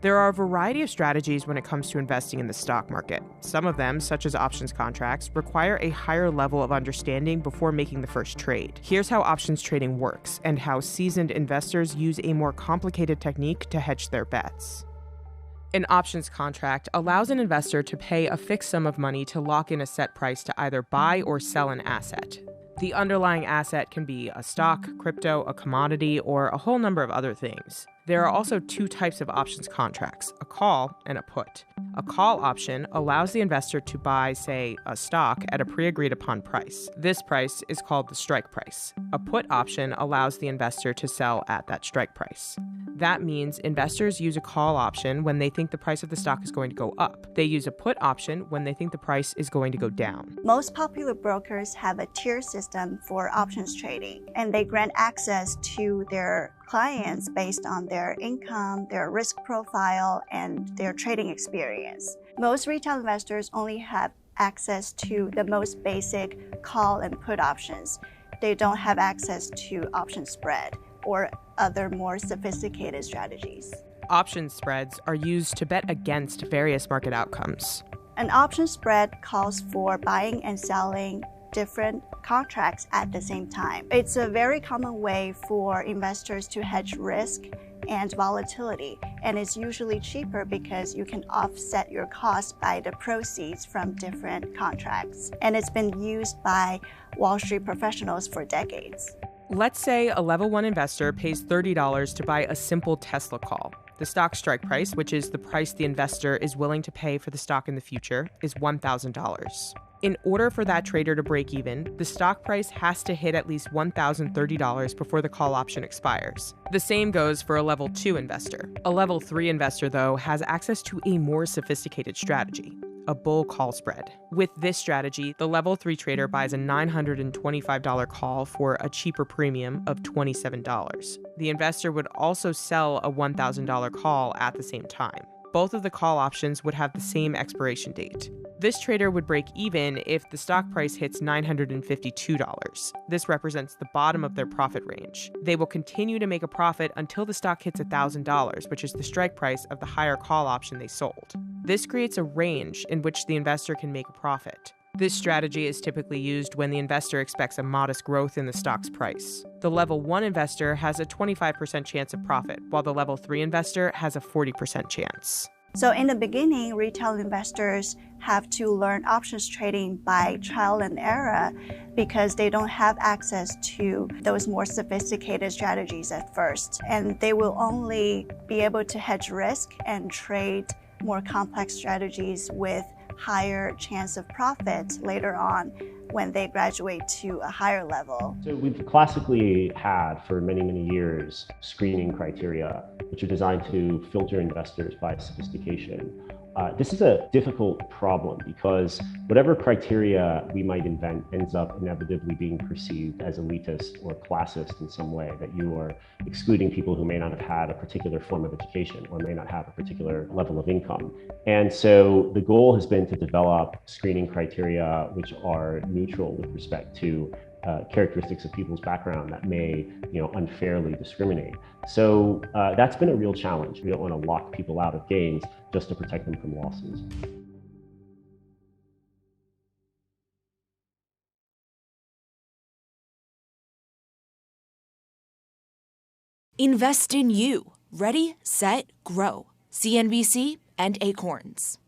There are a variety of strategies when it comes to investing in the stock market. Some of them, such as options contracts, require a higher level of understanding before making the first trade. Here's how options trading works and how seasoned investors use a more complicated technique to hedge their bets. An options contract allows an investor to pay a fixed sum of money to lock in a set price to either buy or sell an asset. The underlying asset can be a stock, crypto, a commodity, or a whole number of other things. There are also two types of options contracts, a call and a put. A call option allows the investor to buy, say, a stock at a pre-agreed upon price. This price is called the strike price. A put option allows the investor to sell at that strike price. That means investors use a call option when they think the price of the stock is going to go up. They use a put option when they think the price is going to go down. Most popular brokers have a tier system for options trading, and they grant access to their clients based on their income, their risk profile, and their trading experience. Most retail investors only have access to the most basic call and put options. They don't have access to option spread or other more sophisticated strategies. Option spreads are used to bet against various market outcomes. An option spread calls for buying and selling different contracts at the same time. It's a very common way for investors to hedge risk and volatility, and it's usually cheaper because you can offset your costs by the proceeds from different contracts. And it's been used by Wall Street professionals for decades. Let's say a level 1 investor pays $30 to buy a simple Tesla call. The stock strike price, which is the price the investor is willing to pay for the stock in the future, is $1,000. In order for that trader to break even, the stock price has to hit at least $1,030 before the call option expires. The same goes for a level 2 investor. A level 3 investor, though, has access to a more sophisticated strategy, a bull call spread. With this strategy, the level 3 trader buys a $925 call for a cheaper premium of $27. The investor would also sell a $1,000 call at the same time. Both of the call options would have the same expiration date. This trader would break even if the stock price hits $952. This represents the bottom of their profit range. They will continue to make a profit until the stock hits $1,000, which is the strike price of the higher call option they sold. This creates a range in which the investor can make a profit. This strategy is typically used when the investor expects a modest growth in the stock's price. The level 1 investor has a 25% chance of profit, while the level 3 investor has a 40% chance. So in the beginning, retail investors have to learn options trading by trial and error because they don't have access to those more sophisticated strategies at first. And they will only be able to hedge risk and trade more complex strategies with higher chance of profit later on when they graduate to a higher level. So we've classically had for many, many years screening criteria, which are designed to filter investors by sophistication. This is a difficult problem because whatever criteria we might invent ends up inevitably being perceived as elitist or classist in some way, that you are excluding people who may not have had a particular form of education or may not have a particular level of income. And so the goal has been to develop screening criteria which are neutral with respect to characteristics of people's background that may, unfairly discriminate. So that's been a real challenge. We don't want to lock people out of gains just to protect them from losses. Invest in you. Ready, set, grow. CNBC and Acorns.